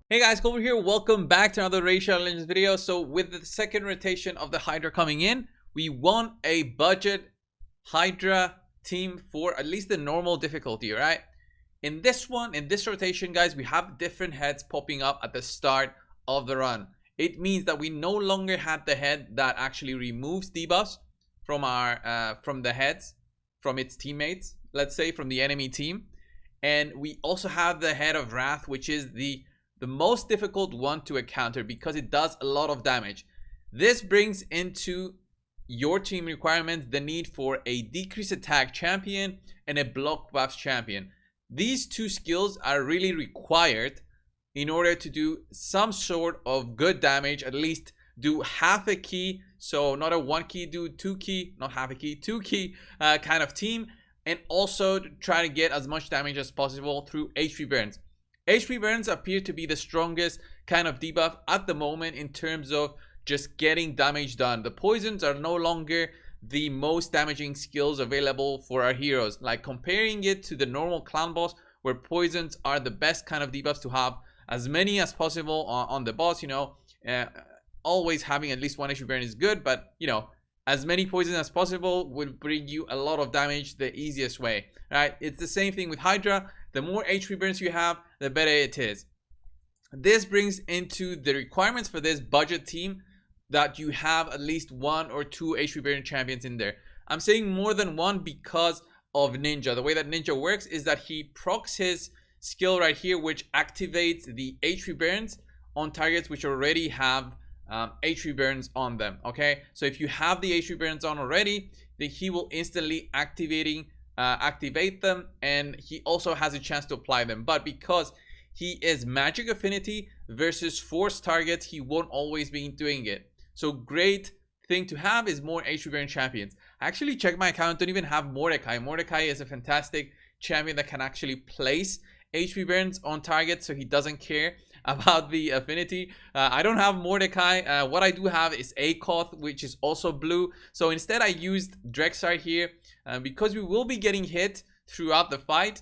Hey guys, Colbert here. Welcome back to another Raid Shadow Legends video. So with the second rotation of the Hydra coming in, we want a budget Hydra team for at least the normal difficulty, right? In this rotation, guys, we have different heads popping up at the start of the run. It means that we no longer have the head that actually removes debuffs from the heads, from its teammates, let's say from the enemy team. And we also have the head of Wrath, which is the most difficult one to encounter because it does a lot of damage. This brings into your team requirements the need for a decrease attack champion and a block buffs champion. These two skills are really required in order to do some sort of good damage, at least do half a key. So not a 1 key, do 2 key, not half a key, 2 key kind of team, and also try to get as much damage as possible through HP burns. HP burns appear to be the strongest kind of debuff at the moment in terms of just getting damage done. The poisons are no longer the most damaging skills available for our heroes. Like comparing it to the normal clan boss, where poisons are the best kind of debuffs to have as many as possible on the boss, always having at least 1 HP burn is good, but as many poisons as possible will bring you a lot of damage the easiest way, right? It's the same thing with Hydra. The more HP burns you have, the better it is. This brings into the requirements for this budget team that you have at least 1 or 2 HP burn champions in there. I'm saying more than 1 because of Ninja. The way that Ninja works is that he procs his skill right here, which activates the HP burns on targets which already have HP burns on them. Okay, so if you have the HP burns on already, then he will instantly activate them, and he also has a chance to apply them. But because he is magic affinity versus force targets, he won't always be doing it. So great thing to have is more HP burn champions. I actually checked my account, don't even have Mordecai. Mordecai is a fantastic champion that can actually place HP burns on target, so he doesn't care about the affinity. I don't have Mordecai. What I do have is Akoth, which is also blue. So instead I used Drexar here because we will be getting hit throughout the fight.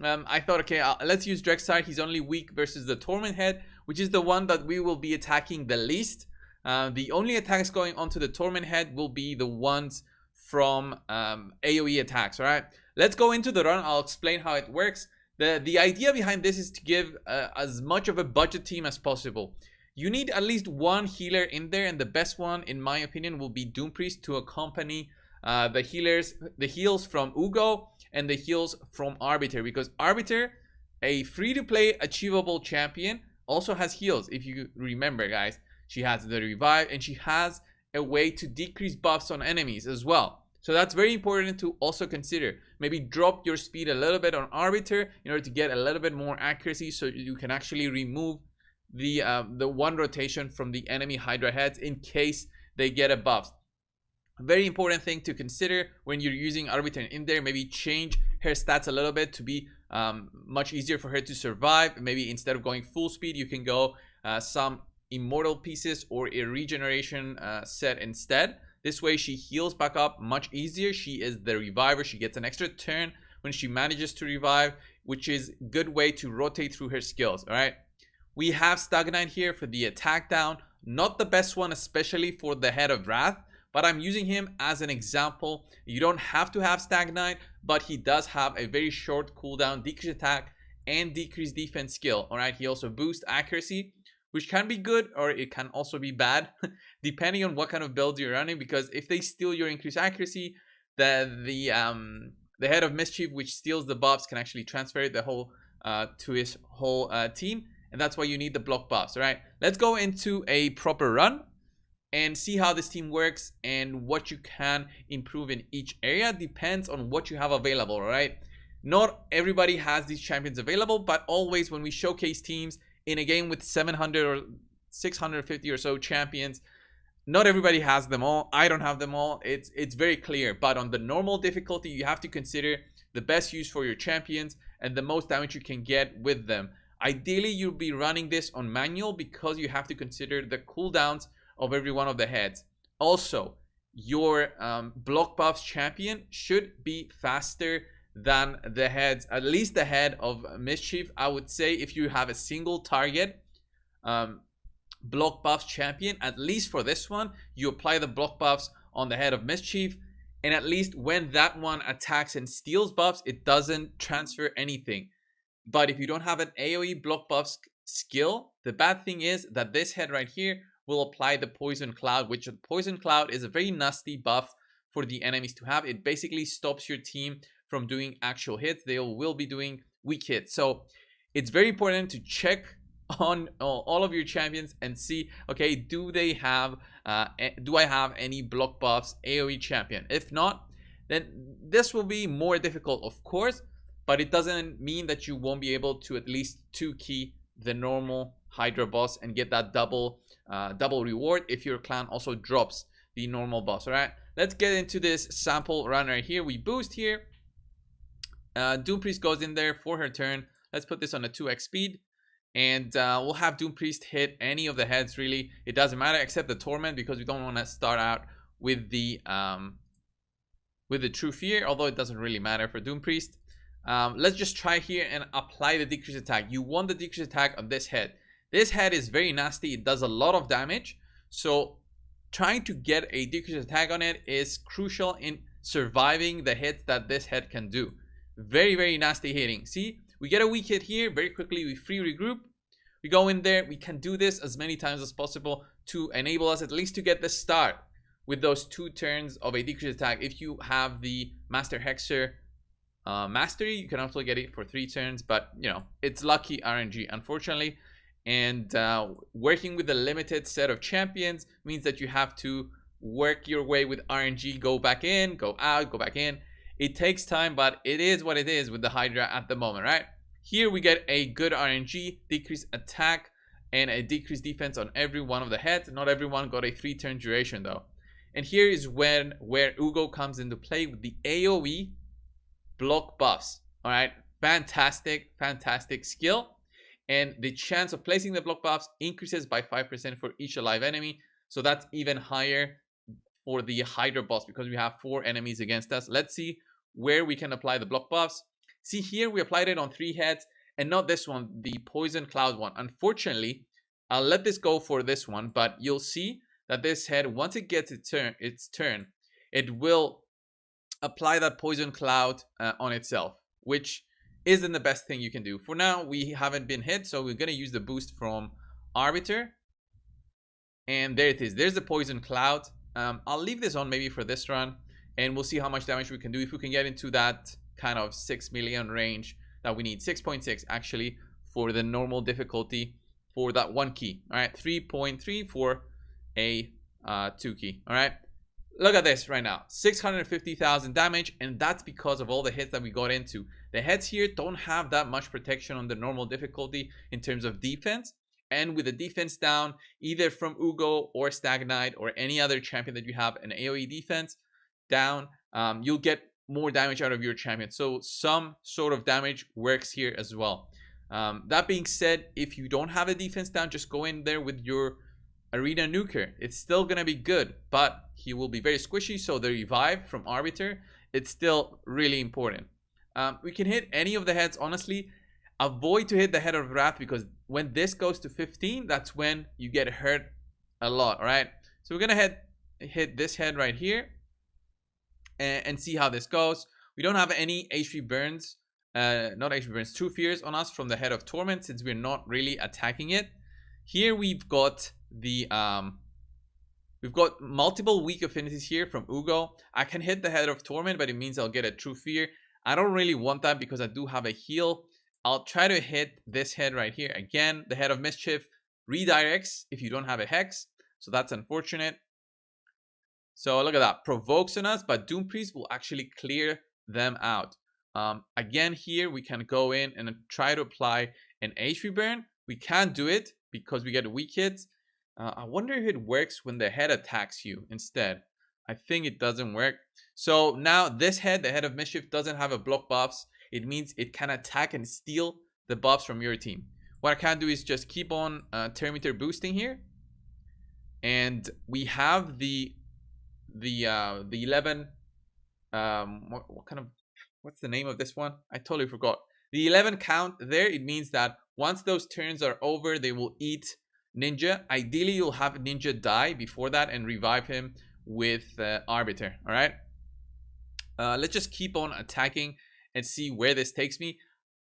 I thought, okay, let's use Drexar. He's only weak versus the Torment head, which is the one that we will be attacking the least. The only attacks going onto the Torment head will be the ones from AoE attacks. All right, let's go into the run. I'll explain how it works. The idea behind this is to give as much of a budget team as possible. You need at least 1 healer in there, and the best one, in my opinion, will be Doom Priest to accompany the heals from Ugo and the heals from Arbiter, because Arbiter, a free-to-play achievable champion, also has heals. If you remember, guys, she has the revive and she has a way to decrease buffs on enemies as well. So that's very important to also consider. Maybe drop your speed a little bit on Arbiter in order to get a little bit more accuracy, so you can actually remove the 1 rotation from the enemy Hydra heads in case they get a buff. A very important thing to consider when you're using Arbiter in there. Maybe change her stats a little bit to be much easier for her to survive. Maybe instead of going full speed, you can go some immortal pieces or a regeneration set instead. This way she heals back up much easier. She is the reviver. She gets an extra turn when she manages to revive, which is a good way to rotate through her skills. All right, we have Stagnite here for the attack down. Not the best one, especially for the head of Wrath, but I'm using him as an example. You don't have to have Stagnite, but he does have a very short cooldown, decrease attack and decrease defense skill. All right, he also boosts accuracy, which can be good or it can also be bad depending on what kind of builds you're running, because if they steal your increased accuracy, the head of mischief, which steals the buffs, can actually transfer the whole to his whole team, and that's why you need the block buffs. All right, let's go into a proper run and see how this team works and what you can improve in each area. Depends on what you have available. All right, not everybody has these champions available, but always when we showcase teams in a game with 700 or 650 or so champions, not everybody has them all. I don't have them all. It's very clear. But on the normal difficulty, you have to consider the best use for your champions and the most damage you can get with them. Ideally, you'll be running this on manual because you have to consider the cooldowns of every one of the heads. Also, your block buffs champion should be faster than the heads, at least the head of mischief. I would say if you have a single target block buffs champion, at least for this one, you apply the block buffs on the head of Mischief, and at least when that one attacks and steals buffs, it doesn't transfer anything. But if you don't have an AoE block buff skill, the bad thing is that this head right here will apply the Poison Cloud, which the Poison Cloud is a very nasty buff for the enemies to have. It basically stops your team from doing actual hits. They will be doing weak hits. So it's very important to check on all of your champions and see, okay, do I have any block buffs AoE champion? If not, then this will be more difficult, of course, but it doesn't mean that you won't be able to at least 2-key the normal Hydra boss and get that double reward if your clan also drops the normal boss. All right, let's get into this sample run right here. We boost here. Doom Priest goes in there for her turn. Let's put this on a 2x speed, and we'll have Doom Priest hit any of the heads. Really, it doesn't matter except the Torment, because we don't want to start out with the True Fear, although it doesn't really matter for Doom Priest. Let's just try here and apply the decrease attack. You want the decrease attack on this head. This head is very nasty. It does a lot of damage. So trying to get a decrease attack on it is crucial in surviving the hits that this head can do. Very, very nasty hitting. See, we get a weak hit here. Very quickly, we free regroup. We go in there. We can do this as many times as possible to enable us at least to get the start with those 2 turns of a decrease attack. If you have the Master Hexer mastery, you can also get it for 3 turns, but you know, it's lucky RNG, unfortunately. And working with a limited set of champions means that you have to work your way with RNG, go back in, go out, go back in. It takes time, but it is what it is with the Hydra at the moment, right? Here we get a good RNG, decreased attack, and a decreased defense on every one of the heads. Not everyone got a 3-turn duration though. And here is where Ugo comes into play with the AoE block buffs. All right, fantastic skill, and the chance of placing the block buffs increases by 5% for each alive enemy. So that's even higher for the Hydra boss because we have 4 enemies against us. Let's see where we can apply the block buffs. See here, we applied it on 3 heads and not this one, the Poison Cloud one. Unfortunately, I'll let this go for this one, but you'll see that this head, once it gets its turn, it will apply that Poison Cloud on itself, which isn't the best thing you can do. For now, we haven't been hit, so we're going to use the boost from Arbiter. And there it is. There's the Poison Cloud. I'll leave this on maybe for this run, and we'll see how much damage we can do if we can get into that kind of 6 million range that we need. 6.6 actually for the normal difficulty for that 1 key. All right, 3.3 for a 2 key. All right. Look at this right now, 650,000 damage, and that's because of all the hits that we got into. The heads here don't have that much protection on the normal difficulty in terms of defense, and with the defense down, either from Ugo or Stag Knight or any other champion that you have an AoE defense down, you'll get more damage out of your champion. So some sort of damage works here as well. That being said, if you don't have a defense down, just go in there with your Arena Nuker. It's still gonna be good, but he will be very squishy, so the revive from Arbiter, it's still really important. We can hit any of the heads, honestly. Avoid to hit the head of Wrath, because when this goes to 15, that's when you get hurt a lot. All right, so we're gonna hit this head right here and see how this goes. We don't have any HP burns, not HP burns, True Fears on us from the head of Torment, since we're not really attacking it. Here we've got the we've got multiple weak affinities here from Ugo. I can hit the head of Torment, but it means I'll get a True Fear. I don't really want that because I do have a heal. I'll try to hit this head right here. Again, the head of Mischief redirects if you don't have a Hex, so that's unfortunate. So look at that, provokes on us, but Doom Priest will actually clear them out. Again, here we can go in and try to apply an HP burn. We can't do it because we get weak hits. I wonder if it works when the head attacks you instead. I think it doesn't work. So now this head, the head of Mischief, doesn't have a block buffs. It means it can attack and steal the buffs from your team. What I can do is just keep on Terminator boosting here. And we have the 11, what's the name of this one? I totally forgot. The 11 count there, it means that once those turns are over, they will eat Ninja. Ideally, you'll have Ninja die before that and revive him with Arbiter. All right. Let's just keep on attacking and see where this takes me.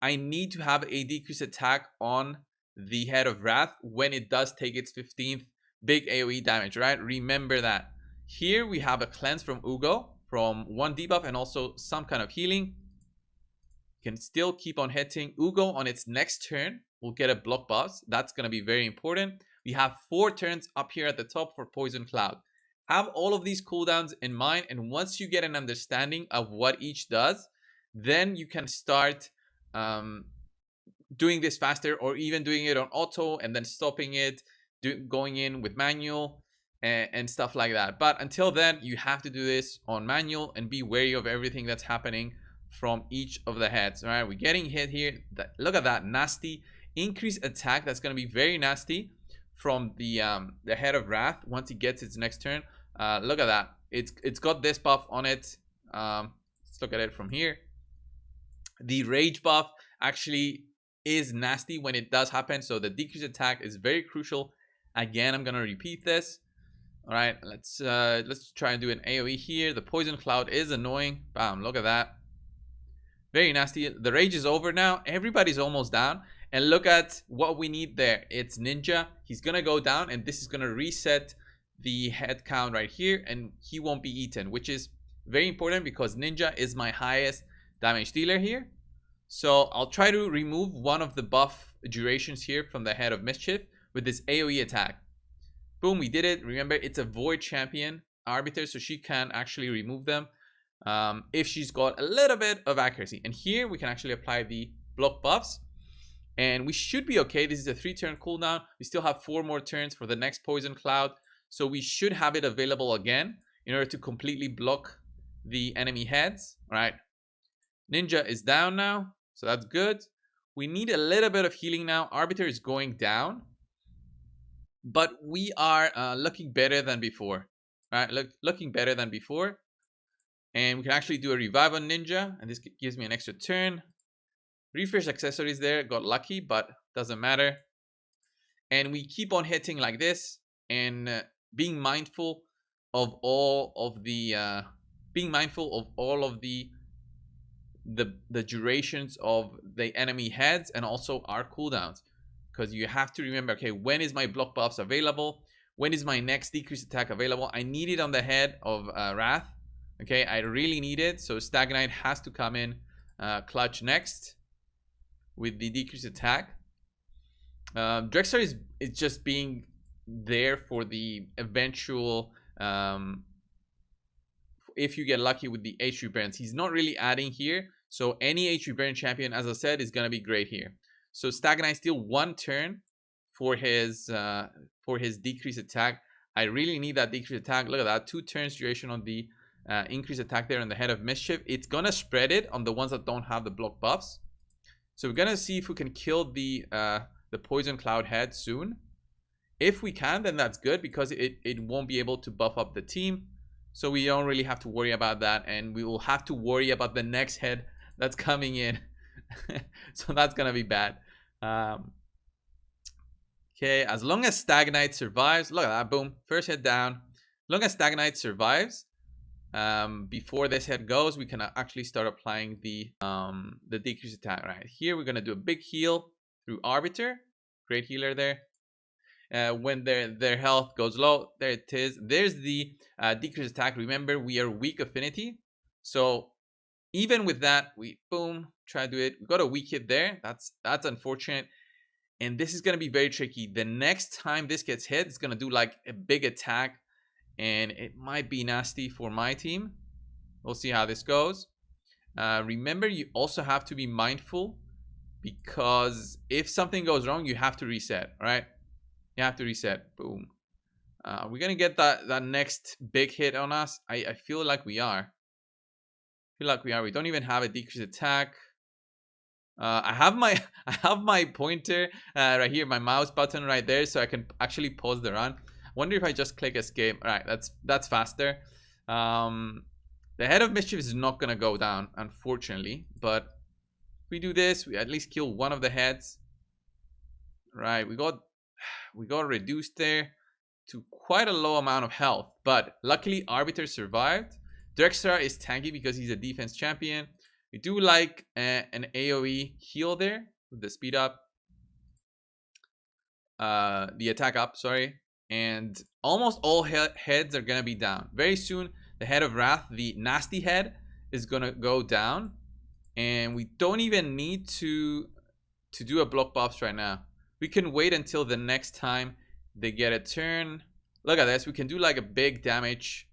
I need to have a decreased attack on the Head of Wrath when it does take its 15th big AoE damage, right? Remember that. Here we have a cleanse from Ugo from 1 debuff and also some kind of healing. Can still keep on hitting. Ugo on its next turn will get a block buff. That's going to be very important. We have 4 turns up here at the top for Poison Cloud. Have all of these cooldowns in mind, and once you get an understanding of what each does, then you can start doing this faster, or even doing it on auto and then stopping it, going in with manual and stuff like that. But until then, you have to do this on manual and be wary of everything that's happening from each of the heads. All right, we're getting hit here. Look at that nasty increased attack. That's going to be very nasty from the Head of Wrath once he gets its next turn. Look at that. It's got this buff on it. Let's look at it from here. The rage buff actually is nasty when it does happen, so the decreased attack is very crucial. Again, I'm gonna repeat this. All right, let's try and do an AoE here. The poison cloud is annoying. Bam, look at that. Very nasty. The rage is over now. Everybody's almost down. And look at what we need there. It's Ninja. He's gonna go down, and this is gonna reset the head count right here, and he won't be eaten, which is very important because Ninja is my highest damage dealer here. So I'll try to remove one of the buff durations here from the Head of Mischief with this AoE attack. Boom, we did it. Remember, it's a void champion arbiter, so she can actually remove them if she's got a little bit of accuracy. And here we can actually apply the block buffs, and we should be okay. This is a 3-turn cooldown. We still have 4 more turns for the next poison cloud, so we should have it available again in order to completely block the enemy heads. All right, Ninja is down now, so that's good. We need a little bit of healing now. Arbiter is going down, but we are looking better than before. All right, looking better than before. And we can actually do a revive on Ninja, and this gives me an extra turn. Refresh accessories there, got lucky, but doesn't matter. And we keep on hitting like this, and being mindful of all of the the durations of the enemy heads and also our cooldowns, because you have to remember, okay, when is my block buffs available? When is my next decreased attack available? I need it on the Head of Wrath. Okay, I really need it. So Stagnite has to come in clutch next with the decreased attack. Drexler is just being there for the eventual if you get lucky with the HP burns. He's not really adding here, so any HP burn champion, as I said, is gonna be great here. So Stagnite still 1 turn for his decreased attack. I really need that decreased attack. Look at that, 2 turns duration on the increased attack there on the Head of Mischief. It's gonna spread it on the ones that don't have the block buffs. So we're gonna see if we can kill the poison cloud head soon. If we can, then that's good, because it won't be able to buff up the team. So we don't really have to worry about that, and we will have to worry about the next head that's coming in. So that's gonna be bad. Okay, as long as Stagnite survives, look at that, boom, first head down. As long as Stagnite survives, before this head goes, we can actually start applying the decreased attack. Right here, we're gonna do a big heal through Arbiter. Great healer there. When their health goes low, there it is. There's the decreased attack. Remember, we are weak affinity, so even with that, we boom, try to do it. We got a weak hit there. That's unfortunate, and this is gonna be very tricky. The next time this gets hit, it's gonna do like a big attack, and it might be nasty for my team. We'll see how this goes. Remember, you also have to be mindful, because if something goes wrong, you have to reset. All right, you have to reset. Boom. We're gonna get that next big hit on us. I feel like we are. We don't even have a decreased attack. I have my pointer right here, my mouse button right there, so I can actually pause the run. Wonder if I just click escape. All right, that's faster. The Head of Mischief is not gonna go down, unfortunately, but if we do this, we at least kill one of the heads. Right, we got we got reduced there to quite a low amount of health. But luckily, Arbiter survived. Drexler is tanky because he's a defense champion. We do like an AoE heal there with the speed up. The attack up, sorry. And almost all heads are going to be down. Very soon, the head of Wrath, the nasty head, is going to go down. And we don't even need to do a block buffs right now. We can wait until the next time they get a turn. Look at this. We can do like a big damage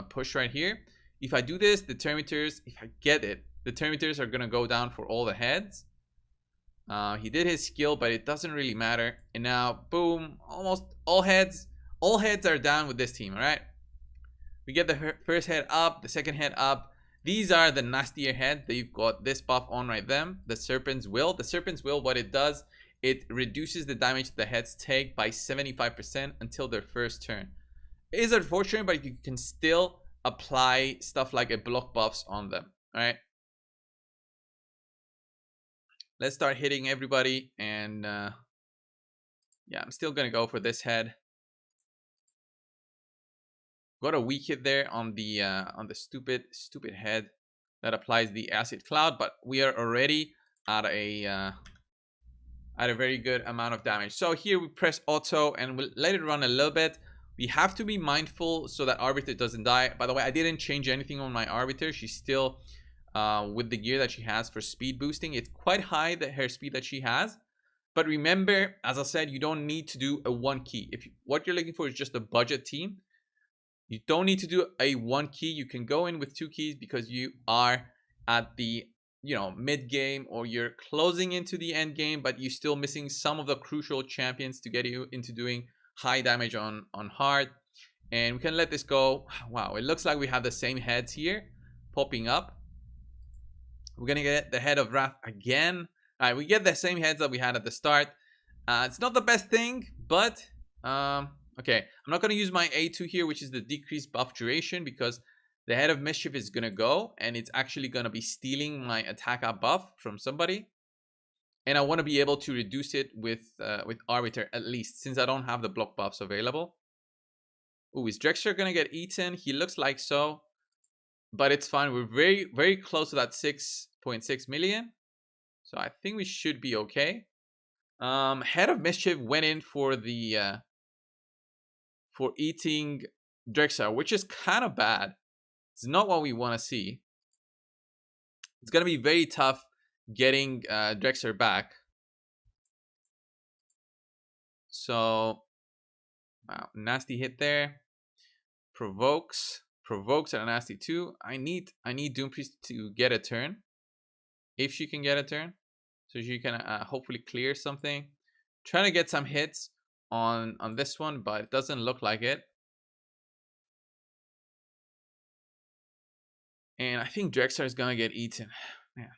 push right here. If I do this, the Termitors, if I get it, the Termitors are going to go down for all the heads. He did his skill, but it doesn't really matter. And now, boom, almost all heads are down with this team, all right? We get the first head up, the second head up. These are the nastier heads. They've got this buff on right them. The Serpent's Will. The Serpent's Will, what it does, it reduces the damage the heads take by 75% until their first turn. It is unfortunate, but you can still apply stuff like a block buffs on them, all right? Let's start hitting everybody, and yeah, I'm still gonna go for this head. Got a weak hit there on the stupid head that applies the acid cloud, but we are already at a very good amount of damage. So here we press auto and we'll let it run a little bit. We have to be mindful so that Arbiter doesn't die. By the way, I didn't change anything on my Arbiter. She's still with the gear that she has for speed boosting. It's quite high, her speed that she has. But remember, as I said, you don't need to do a 1 key. If what you're looking for is just a budget team, you don't need to do a 1 key. You can go in with 2 keys because you are at the mid game, or you're closing into the end game, but you're still missing some of the crucial champions to get you into doing high damage on hard. And we can let this go. Wow, it looks like we have the same heads here popping up. We're gonna get the head of Wrath again. All right, we get the same heads that we had at the start. It's not the best thing, but okay, I'm not going to use my A2 here, which is the decreased buff duration, because the head of Mischief is going to go, and it's actually going to be stealing my attack up buff from somebody. And I want to be able to reduce it with Arbiter, at least, since I don't have the block buffs available. Ooh, is Drexler going to get eaten? He looks like so, but it's fine. We're very, very close to that 6.6 million. So I think we should be okay. Head of Mischief went in for the for eating Drexler, which is kind of bad. It's not what we want to see. It's gonna be very tough getting Drexler back. So, wow, nasty hit there. Provokes are nasty too. I need Doompriest to get a turn, if she can get a turn, so she can hopefully clear something. Trying to get some hits on this one, but it doesn't look like it. And I think Drexler is gonna get eaten. Yeah.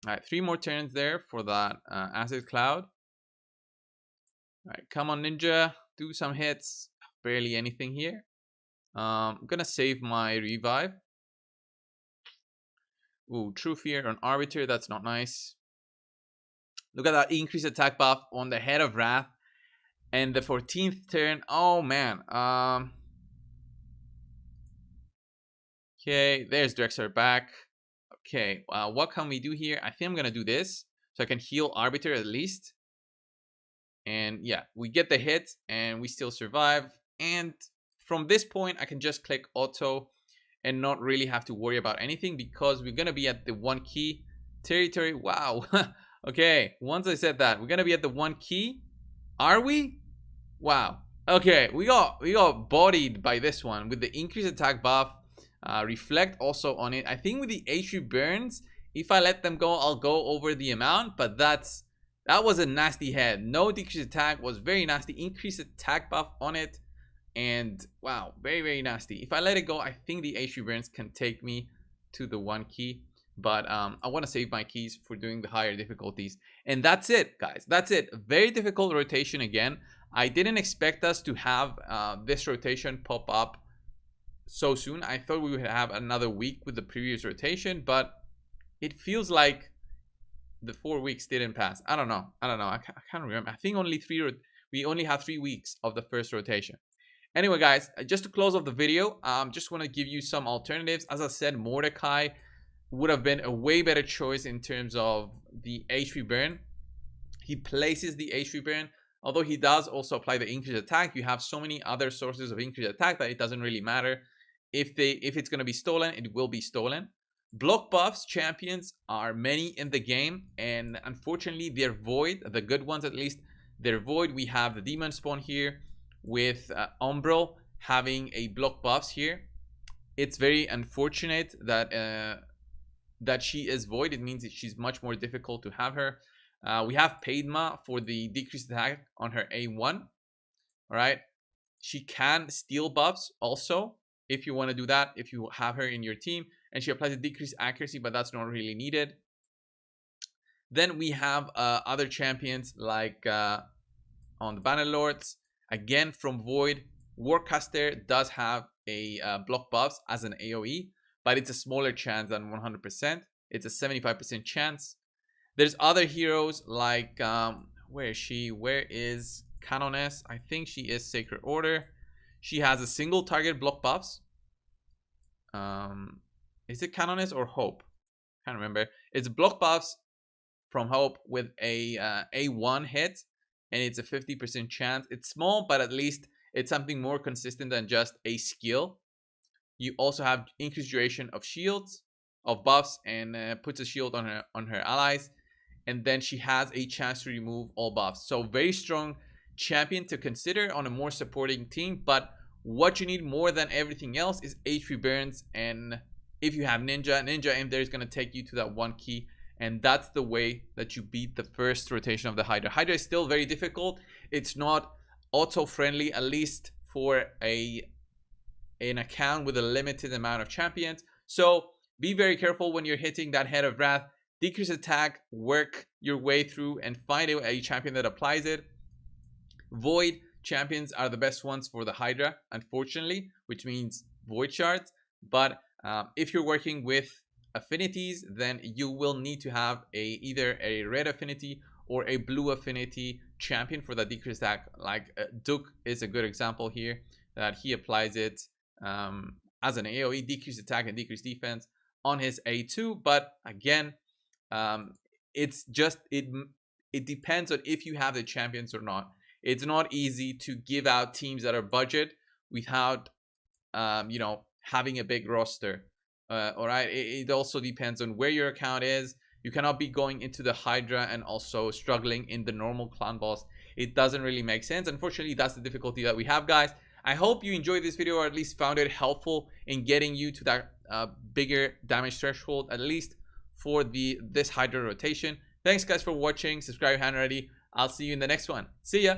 All right, 3 more turns there for that acid cloud. All right, come on, Ninja, do some hits. Barely anything here. I'm gonna save my revive. Ooh, True Fear on Arbiter, that's not nice. Look at that increased attack buff on the head of Wrath. And the 14th turn, oh man. Okay, there's Drexler back. Okay, what can we do here? I think I'm gonna do this, so I can heal Arbiter at least. And yeah, we get the hit, and we still survive. And from this point, I can just click auto and not really have to worry about anything, because we're gonna be at the 1 key territory. Wow. Okay, once I said that, we're gonna be at the 1 key. Are we? Wow. Okay, we got bodied by this one with the increased attack buff. Reflect also on it. I think with the HP burns, if I let them go, I'll go over the amount, but that was a nasty head. No decreased attack, was very nasty. Increased attack buff on it, and wow, very, very nasty. If I let it go, I think the HP burns can take me to the 1 key, but I want to save my keys for doing the higher difficulties. And that's it, guys. That's it. Very difficult rotation again. I didn't expect us to have this rotation pop up so soon. I thought we would have another week with the previous rotation, but it feels like the 4 weeks didn't pass. I don't know. I can't remember. I think only We only have 3 weeks of the first rotation. Anyway, guys, just to close off the video, just want to give you some alternatives. As I said, Mordecai would have been a way better choice in terms of the HP burn. He places the HP burn. Although he does also apply the increased attack, you have so many other sources of increased attack that it doesn't really matter. If it's going to be stolen, it will be stolen. Block buffs champions are many in the game, and unfortunately they're void. The good ones, at least, they're void. We have the demon spawn here with Umbral having a block buffs here. It's very unfortunate that that she is void. It means that she's much more difficult to have her. We have Padma for the decreased attack on her A1. All right. She can steal buffs also if you want to do that, if you have her in your team. And she applies a decreased accuracy, but that's not really needed. Then we have other champions like on the Bannerlords. Again, from Void, Warcaster does have a block buffs as an AoE, but it's a smaller chance than 100%. It's a 75% chance. There's other heroes like where is she? Where is Canoness? I think she is Sacred Order. She has a single target block buffs. Is it Canoness or Hope? Can't remember. It's block buffs from Hope with a A1 hit, and it's a 50% chance. It's small, but at least it's something more consistent than just a skill. You also have increased duration of shields, of buffs, and puts a shield on her allies. And then she has a chance to remove all buffs. So very strong champion to consider on a more supporting team. But what you need more than everything else is HP burns. And if you have Ninja in there is going to take you to that 1 key. And that's the way that you beat the first rotation of the Hydra. Hydra is still very difficult. It's not auto-friendly, at least for an account with a limited amount of champions. So be very careful when you're hitting that Head of Wrath. Decrease attack, work your way through and find a champion that applies it. Void champions are the best ones for the Hydra, unfortunately, which means void shards. But if you're working with affinities, then you will need to have either a red affinity or a blue affinity champion for the decreased attack. Like Duke is a good example here, that he applies it as an AoE, decreased attack and decreased defense on his A2. But again, it's just it depends on if you have the champions or not. It's not easy to give out teams that are budget without you know, having a big roster. All right, it also depends on where your account is. You cannot be going into the Hydra and also struggling in the normal clan boss. It doesn't really make sense. Unfortunately, that's the difficulty that we have, guys. I hope you enjoyed this video, or at least found it helpful in getting you to that bigger damage threshold, at least for this Hydra rotation. Thanks, guys, for watching. Subscribe if you haven't already. I'll see you in the next one. See ya.